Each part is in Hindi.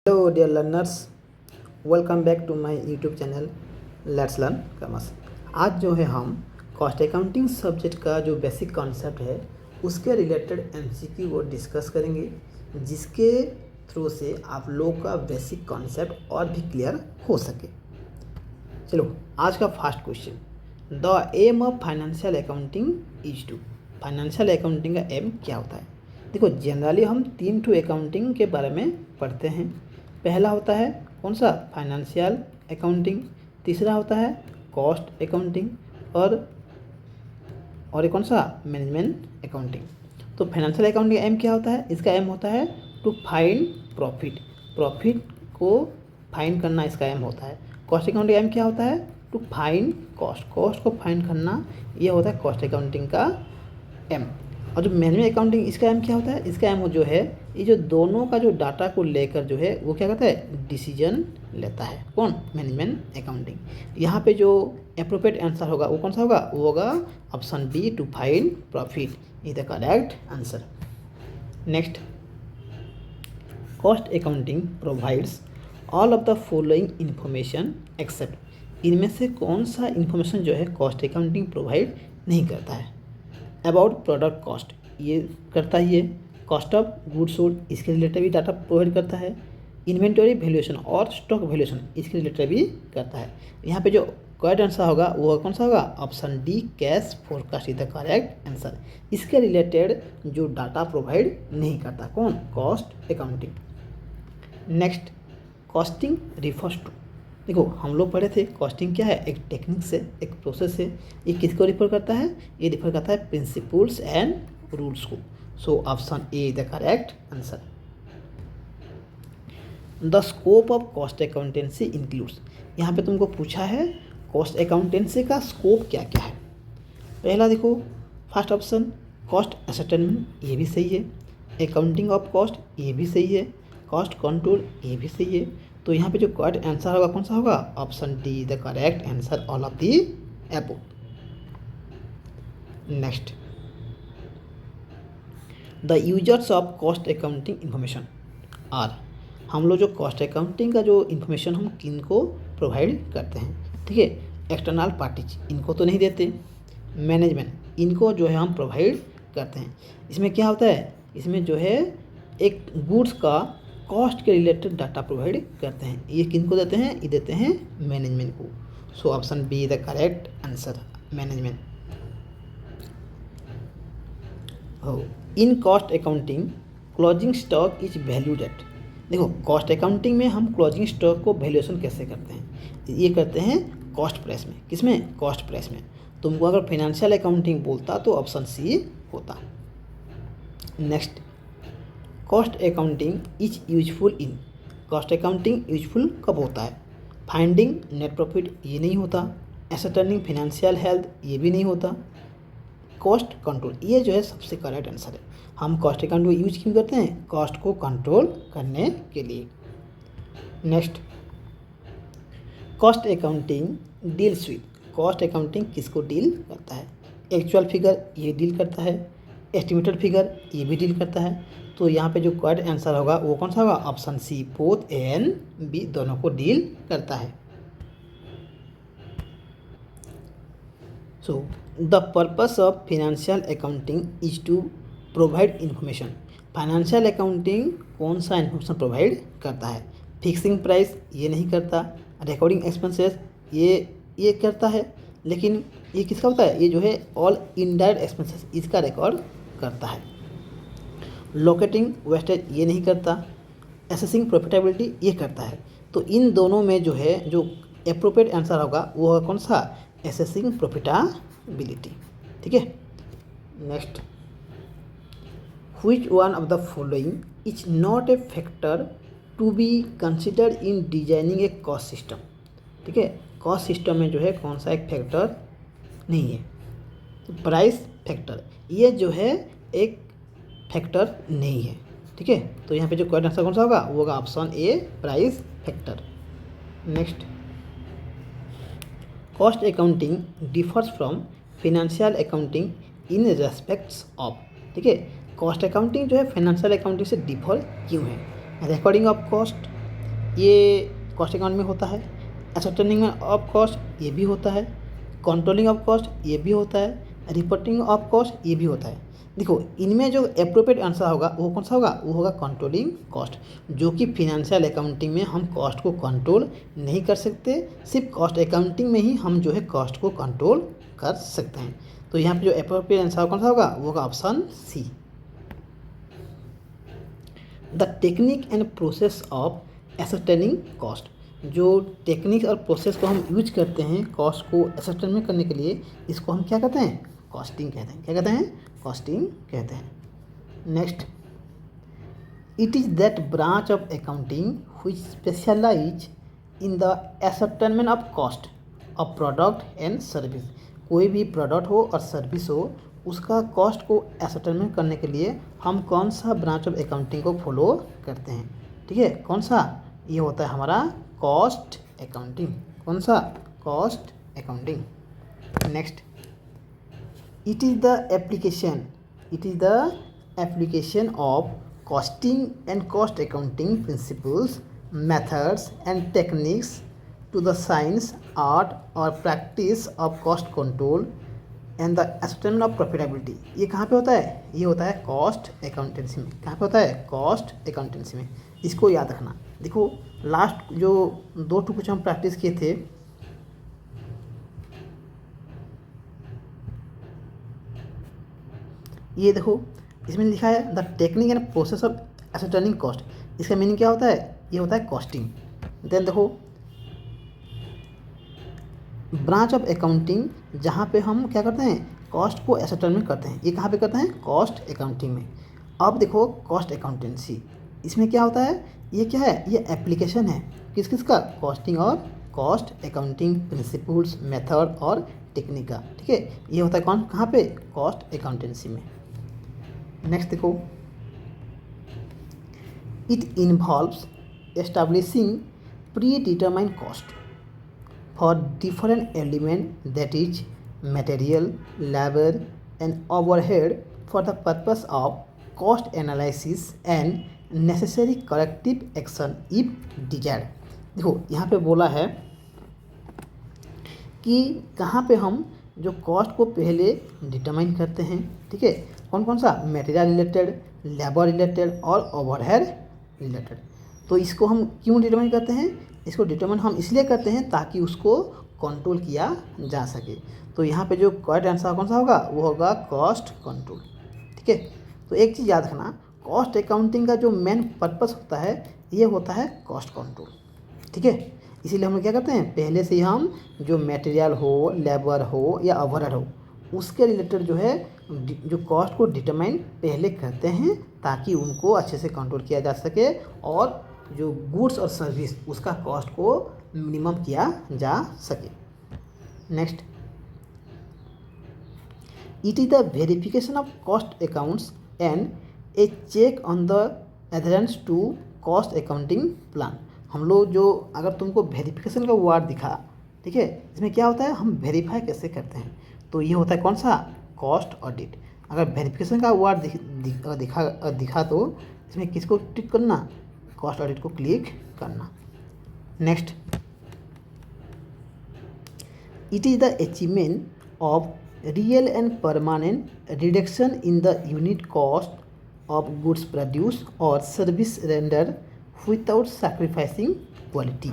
Hello dear learners, welcome back to my YouTube channel let's learn commerce. आज जो है हम कॉस्ट अकाउंटिंग सब्जेक्ट का जो बेसिक कॉन्सेप्ट है उसके रिलेटेड एमसीक्यू को डिस्कस करेंगे, जिसके थ्रू से आप लोग का बेसिक कॉन्सेप्ट और भी क्लियर हो सके। चलो आज का first question, the aim of financial accounting is to. Financial accounting का एम क्या होता है? देखो, जनरली हम 3 अकाउंटिंग के बारे में पढ़ते हैं। पहला होता है कौन सा? Financial accounting. तीसरा होता है कॉस्ट अकाउंटिंग और एक कौन सा? Management accounting. तो फाइनेंशियल अकाउंटिंग का एम क्या होता है? इसका एम होता है टू फाइंड प्रॉफिट। प्रॉफिट को फाइंड करना इसका एम होता है। कॉस्ट अकाउंटिंग एम क्या होता है? To find cost. कॉस्ट को फाइंड करना ये होता है कॉस्ट अकाउंटिंग का एम। और जो मैनेजमेंट अकाउंटिंग इसका एम क्या होता है? इसका एम जो है ये जो दोनों का जो डाटा को लेकर जो है वो क्या करता है? डिसीजन लेता है। कौन? Management accounting. यहाँ पे जो एप्रोप्रिएट आंसर होगा वो कौन सा होगा? वो होगा option B, to find profit is the correct answer. Next, cost accounting provides all of the following information except. इनमें से कौन सा इंफॉर्मेशन जो है कॉस्ट अकाउंटिंग प्रोवाइड नहीं करता है? अबाउट प्रोडक्ट कॉस्ट ये करता ही है। कॉस्ट ऑफ गुड सोल्ड इसके रिलेटेड भी डाटा प्रोवाइड करता है। इन्वेंटरी वैल्यूएशन और स्टॉक वैल्यूएशन इसके रिलेटेड भी करता है। यहाँ पे जो करेक्ट आंसर होगा वो कौन सा होगा? Option D, cash forecast is the correct answer. इसके रिलेटेड जो डाटा प्रोवाइड नहीं करता कौन? Cost accounting. Next, costing refers to. देखो, हम लोग पढ़े थे कॉस्टिंग क्या है? एक टेक्निक से, एक प्रोसेस है। ये किसको रिफर करता है? ये रिफर करता है प्रिंसिपल्स एंड रूल्स को। So option A is the correct answer. The scope of cost accountancy includes. यहाँ पे तुमको पूछा है कॉस्ट अकाउंटेंसी का स्कोप क्या क्या है। पहला देखो, फर्स्ट ऑप्शन कॉस्ट असर्टेनमेंट, ये भी सही है। अकाउंटिंग ऑफ कॉस्ट, ये भी सही है। कॉस्ट कंट्रोल, ये भी सही है। तो यहाँ पे जो करेक्ट आंसर होगा कौन सा होगा? Option D the correct answer, all of the above. Next, the users of cost accounting information are. हम लोग जो कॉस्ट अकाउंटिंग का जो इन्फॉर्मेशन हम किन को प्रोवाइड करते हैं? ठीक है, एक्सटर्नल पार्टीज, इनको तो नहीं देते। मैनेजमेंट, इनको जो है हम प्रोवाइड करते हैं। इसमें क्या होता है? इसमें जो है एक गुड्स का कॉस्ट के रिलेटेड डाटा प्रोवाइड करते हैं। ये किन को देते हैं? ये देते हैं मैनेजमेंट को। So option B the correct answer, management. हो, in cost accounting closing stock is valued at. देखो, कॉस्ट अकाउंटिंग में हम क्लोजिंग स्टॉक को वैल्यूएशन कैसे करते हैं? ये करते हैं कॉस्ट प्राइस में। किसमें? कॉस्ट प्राइस में। तुमको अगर फाइनेंशियल अकाउंटिंग बोलता तो ऑप्शन सी होता। Next, cost accounting is useful in. Cost accounting useful कब होता है? फाइंडिंग नेट प्रॉफिट, ये नहीं होता। एसर्टेनिंग फाइनेंशियल हेल्थ, ये भी नहीं होता। कॉस्ट कंट्रोल, ये जो है सबसे करेक्ट आंसर है। हम कॉस्ट अकाउंटिंग यूज क्यों करते हैं? कॉस्ट को कंट्रोल करने के लिए। Next, cost accounting deals with. Cost accounting किसको डील करता है? एक्चुअल फिगर, ये डील करता है। एस्टिमेटेड फिगर, ये भी डील करता है। तो यहाँ पे जो करेक्ट आंसर होगा वो कौन सा होगा? Option C, both A and B दोनों को डील करता है। So the purpose of financial accounting is to provide information. Financial accounting कौन सा इन्फॉर्मेशन प्रोवाइड करता है? फिक्सिंग प्राइस, ये नहीं करता। रिकॉर्डिंग एक्सपेंसेस, ये करता है। लेकिन ये किसका होता है? ये जो है ऑल इनडायरेक्ट एक्सपेंसेस, इसका रिकॉर्ड करता है। लोकेटिंग वेस्टेज, ये नहीं करता। असेसिंग प्रॉफिटेबिलिटी, ये करता है। तो इन दोनों में जो है जो एप्रोप्रिएट आंसर होगा वो होगा कौन सा? Assessing profitability. ठीक है। Next, which one of the following is not a factor to be considered in designing a cost system. ठीक है, कॉस्ट सिस्टम में जो है कौन सा एक फैक्टर नहीं है? तो प्राइस फैक्टर, ये जो है एक फैक्टर नहीं है। ठीक है, तो यहाँ पे जो करेक्ट आंसर कौन सा होगा? वो होगा option A, price factor. Next, cost accounting differs from financial accounting in respects of. ठीक है, कॉस्ट अकाउंटिंग जो है फाइनेंशियल अकाउंटिंग से डिफर क्यों है? रिकॉर्डिंग ऑफ कॉस्ट, ये कॉस्ट अकाउंट में होता है। एसेस्टेनिंग ऑफ कॉस्ट ये भी होता है। कंट्रोलिंग ऑफ कॉस्ट ये भी होता है। रिपोर्टिंग ऑफ कॉस्ट ये भी होता है। देखो इनमें जो अप्रोप्रिएट आंसर होगा वो कौन सा होगा, वो होगा कंट्रोलिंग कॉस्ट, जो कि फिनेंशियल अकाउंटिंग में हम कॉस्ट को कंट्रोल नहीं कर सकते, सिर्फ कॉस्ट अकाउंटिंग में ही हम जो है कॉस्ट को कंट्रोल कर सकते हैं। तो यहाँ पे जो अप्रोप्रिएट आंसर कौन सा होगा, वो होगा option C. The technique and process of ascertaining cost, जो टेक्निक और प्रोसेस को हम यूज करते हैं कॉस्ट को एसेस्टेनमेंट करने के लिए, इसको हम क्या कहते हैं, कॉस्टिंग कहते हैं। क्या कहते हैं, कॉस्टिंग कहते हैं। Next, it is that branch of accounting which specialise in the ascertainment of cost of product and service. कोई भी प्रोडक्ट हो और सर्विस हो, उसका कॉस्ट को एसेस्टेनमेंट करने के लिए हम कौन सा ब्रांच ऑफ अकाउंटिंग को फॉलो करते हैं। ठीक है, कौन सा, ये होता है हमारा कॉस्ट अकाउंटिंग। कौन सा, cost accounting. Next, it is the application of costing and cost accounting principles, methods and techniques to the science, art or practice of cost control and the estimation of profitability। ये कहाँ पे होता है, ये होता है कॉस्ट अकाउंटेंसी में। कहाँ पे होता है, कॉस्ट अकाउंटेंसी में। इसको याद रखना। देखो लास्ट जो 2 कुछ हम प्रैक्टिस किए थे, ये देखो इसमें लिखा है the technique and process of ascertaining cost. इसका मीनिंग क्या होता है, ये होता है कॉस्टिंग। देन देखो ब्रांच ऑफ अकाउंटिंग, जहाँ पे हम क्या करते हैं, कॉस्ट को एसेस्टेनमेंट करते हैं, ये कहाँ पे करते हैं, कॉस्ट अकाउंटिंग में। अब देखो कॉस्ट अकाउंटेंसी, इसमें क्या होता है, ये क्या है, ये एप्लीकेशन है किस किस का, कॉस्टिंग और कॉस्ट अकाउंटिंग प्रिंसिपल्स, मेथड और टेक्निक का। ठीक है, ये होता है कौन, कहाँ पे, कॉस्ट अकाउंटेंसी में। नेक्स्ट देखो, it involves establishing pre determined cost for different element that is material, labour and overhead for the purpose of cost analysis and necessary corrective action if desired. देखो यहाँ पे बोला है कि कहाँ पे हम जो कॉस्ट को पहले डिटरमाइन करते हैं। ठीक है, कौन कौन सा, मटेरियल रिलेटेड, लेबर रिलेटेड और ओवरहेड रिलेटेड। तो इसको हम क्यों डिटरमाइन करते हैं, इसको डिटरमाइन हम इसलिए करते हैं ताकि उसको कंट्रोल किया जा सके। तो यहाँ पे जो करेक्ट आंसर कौन सा होगा, वो होगा कॉस्ट कंट्रोल। ठीक है, तो एक चीज़ याद रखना, कॉस्ट अकाउंटिंग का जो मेन पर्पस होता है, ये होता है कॉस्ट कंट्रोल। ठीक है, इसीलिए हम क्या करते हैं, पहले से ही हम जो मटेरियल हो, लेबर हो या ओवरहेड हो, उसके रिलेटेड जो है जो कॉस्ट को डिटरमाइन पहले करते हैं ताकि उनको अच्छे से कंट्रोल किया जा सके और जो गुड्स और सर्विस उसका कॉस्ट को मिनिमम किया जा सके। Next, it is the verification of cost accounts and a check on the adherence to cost accounting plan. हम लोग जो अगर तुमको वेरिफिकेशन का वर्ड दिखा, ठीक है, इसमें क्या होता है, हम वेरीफाई कैसे करते हैं, तो ये होता है कौन सा, कॉस्ट ऑडिट। अगर वेरिफिकेशन का वर्ड दिखा तो इसमें किसको क्लिक करना, कॉस्ट ऑडिट को क्लिक करना। Next, it is the achievement of real and permanent reduction in the unit cost of goods produce और service render without sacrificing quality.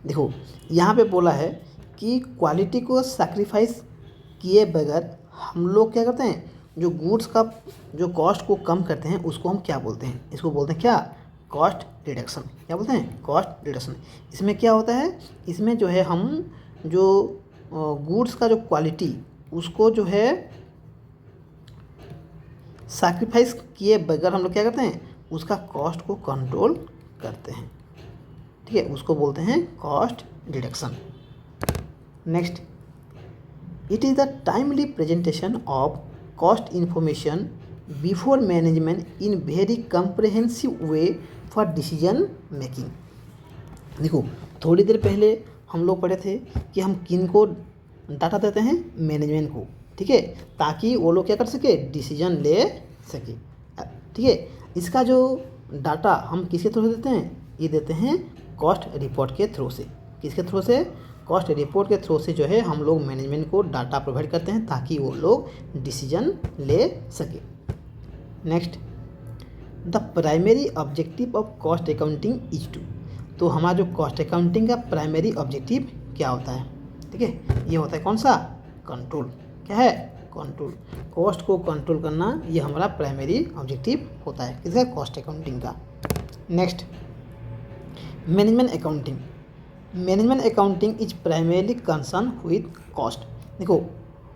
देखो यहाँ पे बोला है कि क्वालिटी को सैक्रिफाइस किए बगैर हम लोग क्या करते हैं, जो गुड्स का जो कॉस्ट को कम करते हैं उसको हम क्या बोलते हैं, इसको बोलते हैं क्या, कॉस्ट रिडक्शन। क्या बोलते हैं, कॉस्ट रिडक्शन। इसमें क्या होता है, इसमें जो है हम जो गुड्स का जो क्वालिटी उसको जो है सैक्रिफाइस किए बगैर हम लोग क्या करते हैं, उसका कॉस्ट को कंट्रोल करते हैं। ठीक है, उसको बोलते हैं cost reduction. Next, it is the timely presentation of cost information before management in very comprehensive way for decision making. देखो थोड़ी देर पहले हम लोग पढ़े थे कि हम किन को डाटा देते हैं, मैनेजमेंट को। ठीक है, ताकि वो लोग क्या कर सके, डिसीजन ले सके। ठीक है, इसका जो डाटा हम किसके थ्रू देते हैं, ये देते हैं कॉस्ट रिपोर्ट के थ्रू से। किसके थ्रू से? कॉस्ट रिपोर्ट के थ्रू से जो है हम लोग मैनेजमेंट को डाटा प्रोवाइड करते हैं ताकि वो लोग डिसीजन ले सके। Next, the primary objective of cost accounting is to. तो हमारा जो कॉस्ट अकाउंटिंग का प्राइमरी ऑब्जेक्टिव क्या होता है? ठीक है, ये होता है कौन सा? कंट्रोल। क्या है? कंट्रोल। कॉस्ट को कंट्रोल करना ये हमारा प्राइमरी ऑब्जेक्टिव होता है किसका? कॉस्ट अकाउंटिंग का। Next, management accounting. Management accounting is primarily concern with cost. देखो,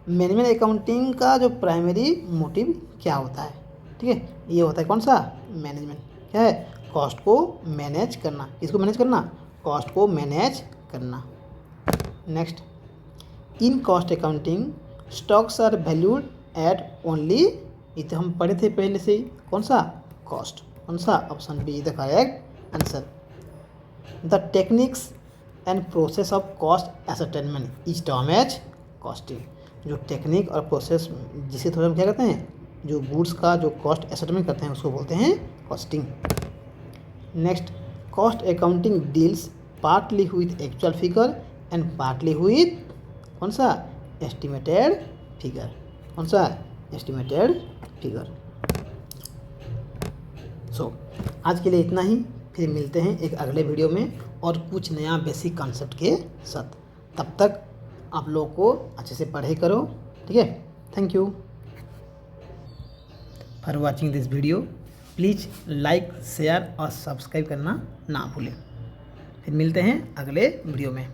मैनेजमेंट अकाउंटिंग का जो प्राइमरी मोटिव क्या होता है? ठीक है, ये होता है कौन सा? मैनेजमेंट। क्या है? कॉस्ट को मैनेज करना। किसको मैनेज करना? कॉस्ट को मैनेज करना। Next, in cost accounting stocks are valued at only, ये तो हम पढ़े थे पहले से ही, कौन सा? कॉस्ट। कौन सा? Option B is the correct answer. The techniques and process of cost ascertainment is term as costing. जो टेक्निक और प्रोसेस जिसे थोड़ा हम क्या करते हैं, जो गुड्स का जो कॉस्ट एसेटमेंट करते हैं उसको बोलते हैं costing. Next, cost accounting deals partly with actual figure and partly with कौन सा? Estimated figure. कौन सा? Estimated figure. सो आज के लिए इतना ही, फिर मिलते हैं एक अगले वीडियो में और कुछ नया बेसिक कॉन्सेप्ट के साथ। तब तक आप लोगों को अच्छे से पढ़ाई करो। ठीक है, thank you for watching this video. Please like, share और सब्सक्राइब करना ना भूलें। फिर मिलते हैं अगले वीडियो में।